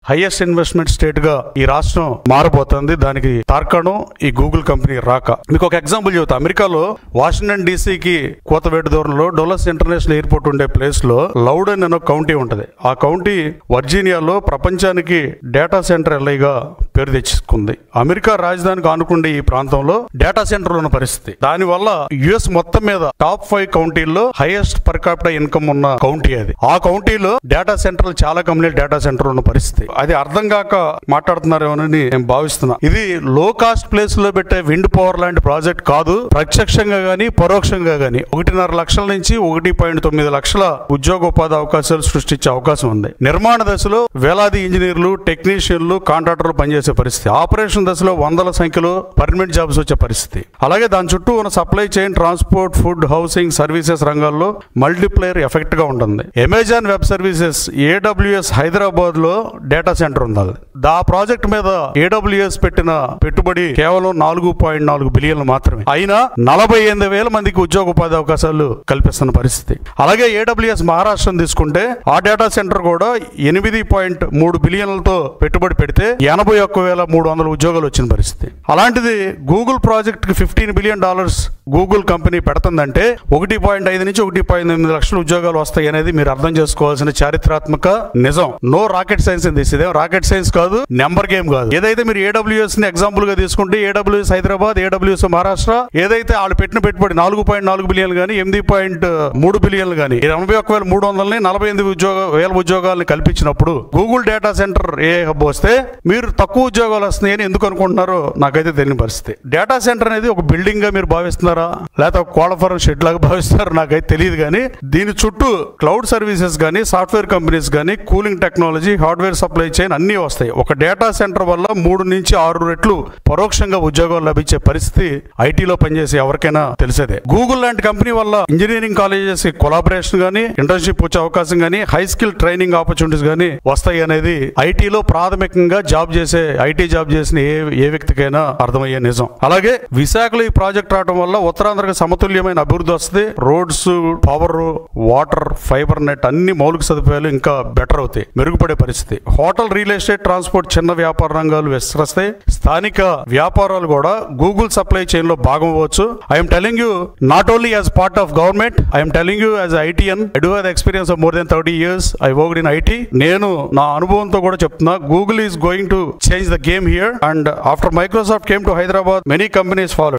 Highest investment state గా ఈ రాష్ట్రం మారబోతోంది. దానికి తార్కాణం ఈ గూగుల్ కంపెనీ రాక. మీకు ఒక ఎగ్జాంపుల్ చెబుతా. అమెరికాలో వాషింగ్టన్ డీసీకి కోతవేటు దూరంలో డొల్లస్ ఇంటర్నేషనల్ ఎయిర్పోర్ట్ ఉండే ప్లేస్ లో లౌడన్ అనే కౌంటీ ఉంటది. ఆ కౌంటీ వర్జీనియాలో ప్రపంచానికి డేటా సెంటర్ ఎల్ఐగా పేరు తెచ్చుకుంది. అమెరికా రాజధానికి ఆనుకుండే ఈ ప్రాంతంలో డేటా సెంటర్ ఉన్న పరిస్థితి. దానివల్ల యుఎస్ మొత్తం మీద టాప్ 5 కౌంటీల్లో హైయెస్ట్ పర్ క్యాపిటల్ ఇన్కమ్ ఉన్న కౌంటీ అది. ఆ కౌంటీలో డేటా సెంటర్లు చాలా కంపెనీలు డేటా సెంటర్ ఉన్న పరిస్థితి. అది అర్థం కాక మాట్లాడుతున్నారేమోనని నేను భావిస్తున్నా. ఇది లో కాస్ట్ ప్లేస్ లో పెట్టే విండ్ పవర్ లాంటి ప్రాజెక్ట్ కాదు. ప్రత్యక్షంగా గానీ పరోక్షంగా గానీ 1.5 లక్షల నుంచి 1.9 లక్షల ఉద్యోగోపాధి అవకాశాలు సృష్టించే అవకాశం ఉంది. నిర్మాణ దశలో వేలాది ఇంజనీర్లు, టెక్నీషియన్లు, కాంట్రాక్టర్లు పనిచేసే పరిస్థితి. ఆపరేషన్ దశలో వందల సంఖ్యలో పర్మనెంట్ జాబ్స్ వచ్చే పరిస్థితి. అలాగే దాని చుట్టూ ఉన్న supply chain, transport, food, housing, services రంగాల్లో మల్టీప్లేయర్ ఎఫెక్ట్ గా ఉంటుంది. Amazon web services AWS Hyderabad లో డేటా సెంటర్ ఉంది. ఆ ప్రాజెక్ట్ మీద AWS పెట్టిన పెట్టుబడి కేవలం 4.4 బిలియన్లు మాత్రమే. అయినా 48,000 మందికి ఉద్యోగోపాధి అవకాశాలు కల్పిస్తున్న పరిస్థితి. అలాగే AWS మహారాష్ట్రను తీసుకుంటే ఆ డేటా సెంటర్ కూడా 8.3 బిలియన్లతో పెట్టుబడి పెడితే 81,300 ఉద్యోగాలు వచ్చిన పరిస్థితి. అలాంటిది గూగుల్ ప్రాజెక్ట్ కి $15 బిలియన్ గూగుల్ కంపెనీ పెడుతుందంటే 1.5 నుంచి 1.8 లక్షల ఉద్యోగాలు వస్తాయి అనేది మీరు అర్థం చేసుకోవాల్సిన చారిత్రాత్మక నిజం. No rocket science in this. ఇదేం రాకెట్ సైన్స్ కాదు, నెంబర్ గేమ్ కాదు. ఏదైతే మీరు AWS ని ఎగ్జాంపుల్ గా తీసుకుంటే AWS హైదరాబాద్, AWS మహారాష్ట్ర, ఏదైతే వాళ్ళు పెట్టిన పెట్టుబడి 4.4 బిలియన్లు గానీ 8.3 బిలియన్లు గానీ 81,300ని 48,000 ఉద్యోగాలను కల్పించినప్పుడు గూగుల్ డేటా సెంటర్ ఏ హబ్ వస్తే మీరు తక్కువ ఉద్యోగాలు వస్తున్నాయని ఎందుకు అనుకుంటున్నారో నాకైతే తెలియని పరిస్థితి. డేటా సెంటర్ అనేది ఒక బిల్డింగ్ గా మీరు భావిస్తున్నారా, లేకపోతే ఒక కోళ్ల ఫారం షెడ్ లాగా భావిస్తున్నారా నాకైతే తెలియదు. కానీ దీని చుట్టూ క్లౌడ్ సర్వీసెస్ గానీ, సాఫ్ట్వేర్ కంపెనీస్ గానీ, cooling technology, hardware supply chain అన్ని వస్తాయి. ఒక డేటా సెంటర్ వల్ల 3 నుంచి 6 రెట్లు పరోక్షంగా ఉద్యోగాలు లభించే పరిస్థితి ఐటీలో పనిచేసే ఎవరికైనా తెలిసేదే. గూగుల్ లాంటి కంపెనీ వల్ల ఇంజనీరింగ్ కాలేజెస్ కొలాబరేషన్ గానీ, ఇంటర్న్షిప్ వచ్చే అవకాశం గానీ, హై స్కిల్ ట్రైనింగ్ ఆపర్చునిటీస్ గానీ వస్తాయి అనేది ఐటీలో ప్రాథమికంగా ఐటీ జాబ్ చేసిన ఏ వ్యక్తికైనా అర్థమయ్యే నిజం. అలాగే విశాఖలో ఈ ప్రాజెక్ట్ రావడం వల్ల ఉత్తరాంధ్రకి సమతుల్యమైన అభివృద్ధి వస్తుంది. Roads, power, water, fibre net అన్ని మౌలిక సదుపాయాలు ఇంకా బెటర్ అవుతాయి, మెరుగుపడే పరిస్థితి. హోటల్, రియల్ ఎస్టేట్, ట్రాన్స్పోర్ట్, చిన్న వ్యాపార రంగాలు విస్తరిస్తాయి. స్థానిక వ్యాపారాలు కూడా గూగుల్ సప్లై చైన్ లో భాగం అవ్వచ్చు. I'm telling you not only as part of government, I'm telling you as ITN. I do have the experience of more than 30 years. I worked in IT. నేను నా అనుభవంతో కూడా చెప్తున్నా, Google is going to change the game here, and after Microsoft came to Hyderabad, many companies followed.